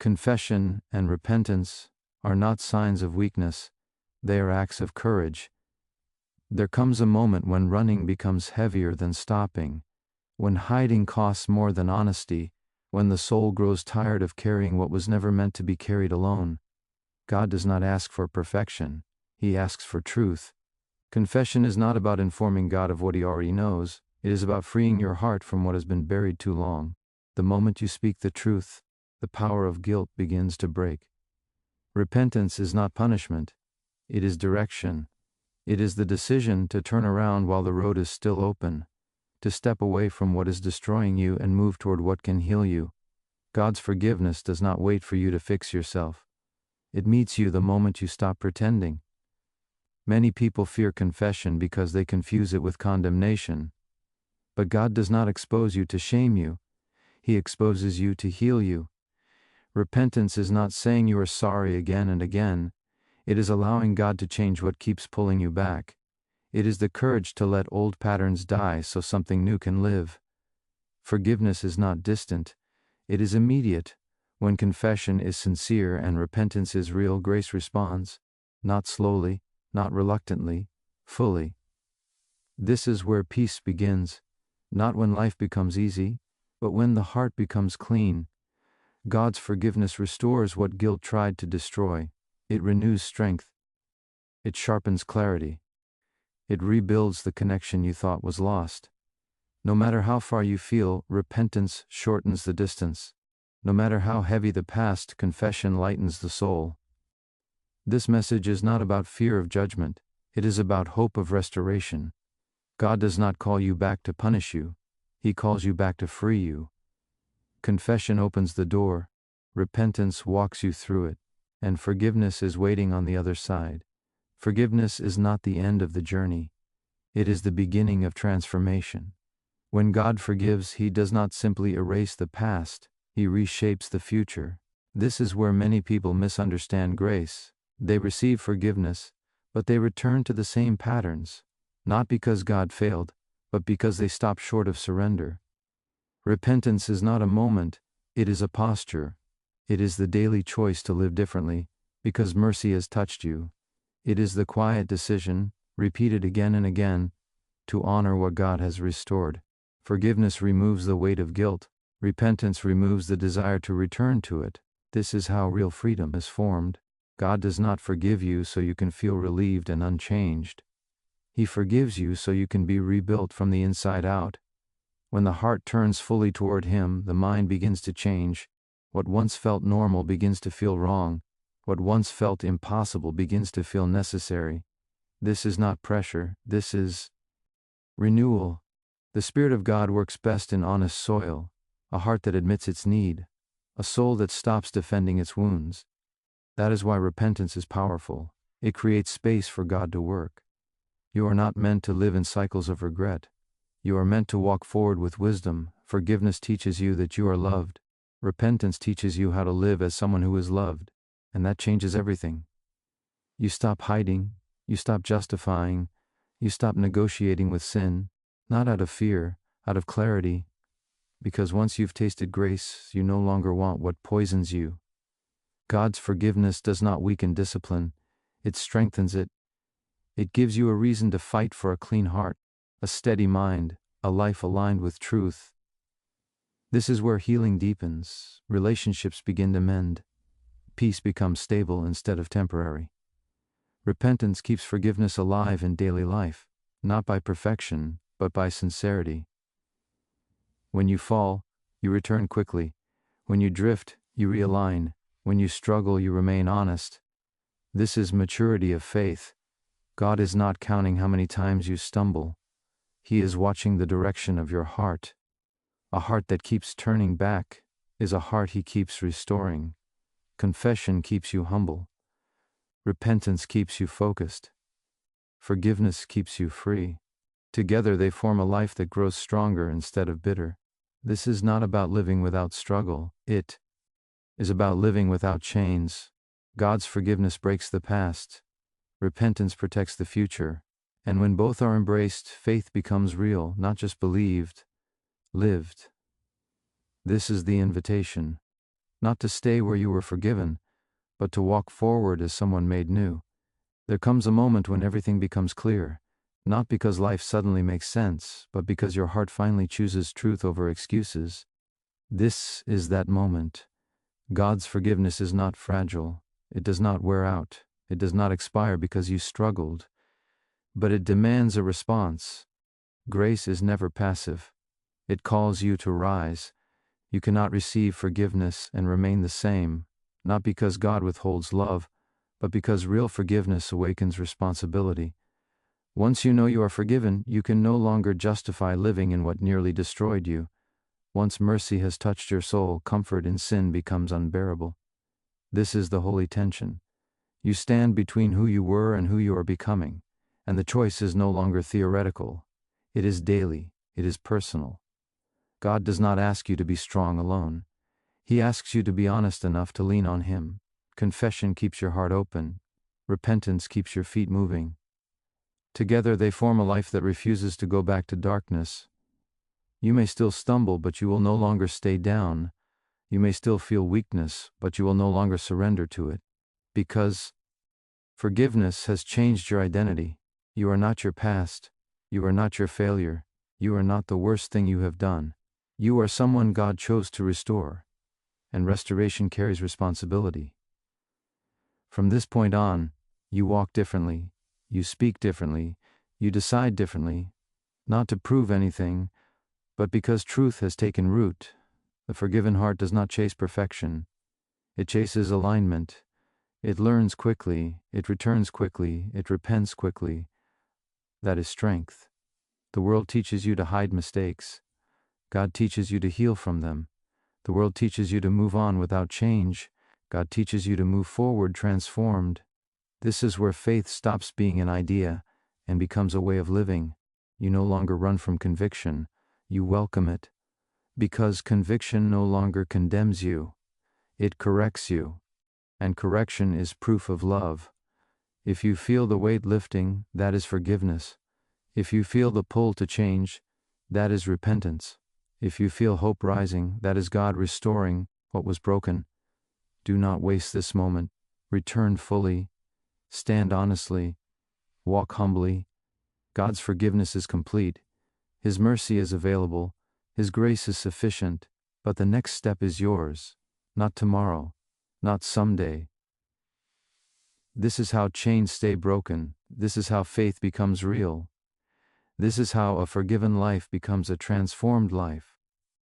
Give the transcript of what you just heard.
Confession and repentance are not signs of weakness, they are acts of courage. There comes a moment when running becomes heavier than stopping, when hiding costs more than honesty, when the soul grows tired of carrying what was never meant to be carried alone. God does not ask for perfection, He asks for truth. Confession is not about informing God of what He already knows, it is about freeing your heart from what has been buried too long. The moment you speak the truth, the power of guilt begins to break. Repentance is not punishment, it is direction. It is the decision to turn around while the road is still open, to step away from what is destroying you and move toward what can heal you. God's forgiveness does not wait for you to fix yourself. It meets you the moment you stop pretending. Many people fear confession because they confuse it with condemnation. But God does not expose you to shame you. He exposes you to heal you. Repentance is not saying you are sorry again and again. It is allowing God to change what keeps pulling you back. It is the courage to let old patterns die so something new can live. Forgiveness is not distant. It is immediate. When confession is sincere and repentance is real, grace responds. Not slowly, not reluctantly, fully. This is where peace begins. Not when life becomes easy, but when the heart becomes clean. God's forgiveness restores what guilt tried to destroy. It renews strength. It sharpens clarity. It rebuilds the connection you thought was lost. No matter how far you feel, repentance shortens the distance. No matter how heavy the past, confession lightens the soul. This message is not about fear of judgment. It is about hope of restoration. God does not call you back to punish you. He calls you back to free you. Confession opens the door. Repentance walks you through it. And forgiveness is waiting on the other side. Forgiveness is not the end of the journey. It is the beginning of transformation. When God forgives, He does not simply erase the past, He reshapes the future. This is where many people misunderstand grace. They receive forgiveness, but they return to the same patterns, not because God failed, but because they stopped short of surrender. Repentance is not a moment, it is a posture. It is the daily choice to live differently, because mercy has touched you. It is the quiet decision, repeated again and again, to honor what God has restored. Forgiveness removes the weight of guilt. Repentance removes the desire to return to it. This is how real freedom is formed. God does not forgive you so you can feel relieved and unchanged. He forgives you so you can be rebuilt from the inside out. When the heart turns fully toward Him, the mind begins to change. What once felt normal begins to feel wrong. What once felt impossible begins to feel necessary. This is not pressure, this is renewal. The Spirit of God works best in honest soil, a heart that admits its need, a soul that stops defending its wounds. That is why repentance is powerful. It creates space for God to work. You are not meant to live in cycles of regret. You are meant to walk forward with wisdom. Forgiveness teaches you that you are loved. Repentance teaches you how to live as someone who is loved, and that changes everything. You stop hiding, you stop justifying, you stop negotiating with sin, not out of fear, out of clarity, because once you've tasted grace, you no longer want what poisons you. God's forgiveness does not weaken discipline, it strengthens it. It gives you a reason to fight for a clean heart, a steady mind, a life aligned with truth. This is where healing deepens, relationships begin to mend, peace becomes stable instead of temporary. Repentance keeps forgiveness alive in daily life, not by perfection, but by sincerity. When you fall, you return quickly. When you drift, you realign. When you struggle, you remain honest. This is maturity of faith. God is not counting how many times you stumble. He is watching the direction of your heart. A heart that keeps turning back is a heart He keeps restoring. Confession keeps you humble. Repentance keeps you focused. Forgiveness keeps you free. Together they form a life that grows stronger instead of bitter. This is not about living without struggle. It is about living without chains. God's forgiveness breaks the past. Repentance protects the future. And when both are embraced, faith becomes real, not just believed, lived. This is the invitation. not to stay where you were forgiven, but to walk forward as someone made new. There comes a moment when everything becomes clear, not because life suddenly makes sense, but because your heart finally chooses truth over excuses. This is that moment. God's forgiveness is not fragile. It does not wear out. It does not expire because you struggled. But it demands a response. Grace is never passive. It calls you to rise. You cannot receive forgiveness and remain the same, not because God withholds love, but because real forgiveness awakens responsibility. Once you know you are forgiven, you can no longer justify living in what nearly destroyed you. Once mercy has touched your soul, comfort in sin becomes unbearable. This is the holy tension. You stand between who you were and who you are becoming, and the choice is no longer theoretical. It is daily. It is personal. God does not ask you to be strong alone. He asks you to be honest enough to lean on Him. Confession keeps your heart open. Repentance keeps your feet moving. Together they form a life that refuses to go back to darkness. You may still stumble, but you will no longer stay down. You may still feel weakness, but you will no longer surrender to it. Because forgiveness has changed your identity. You are not your past. You are not your failure. You are not the worst thing you have done. You are someone God chose to restore. And restoration carries responsibility. From this point on, you walk differently. You speak differently. You decide differently. Not to prove anything, but because truth has taken root. The forgiven heart does not chase perfection. It chases alignment. It learns quickly. It returns quickly. It repents quickly. That is strength. The world teaches you to hide mistakes. God teaches you to heal from them. The world teaches you to move on without change. God teaches you to move forward transformed. This is where faith stops being an idea and becomes a way of living. You no longer run from conviction. You welcome it. Because conviction no longer condemns you. It corrects you. And correction is proof of love. If you feel the weight lifting, that is forgiveness. If you feel the pull to change, that is repentance. If you feel hope rising, that is God restoring what was broken. Do not waste this moment. Return fully. Stand honestly. Walk humbly. God's forgiveness is complete. His mercy is available. His grace is sufficient. But the next step is yours. Not tomorrow. Not someday. This is how chains stay broken. This is how faith becomes real. This is how a forgiven life becomes a transformed life.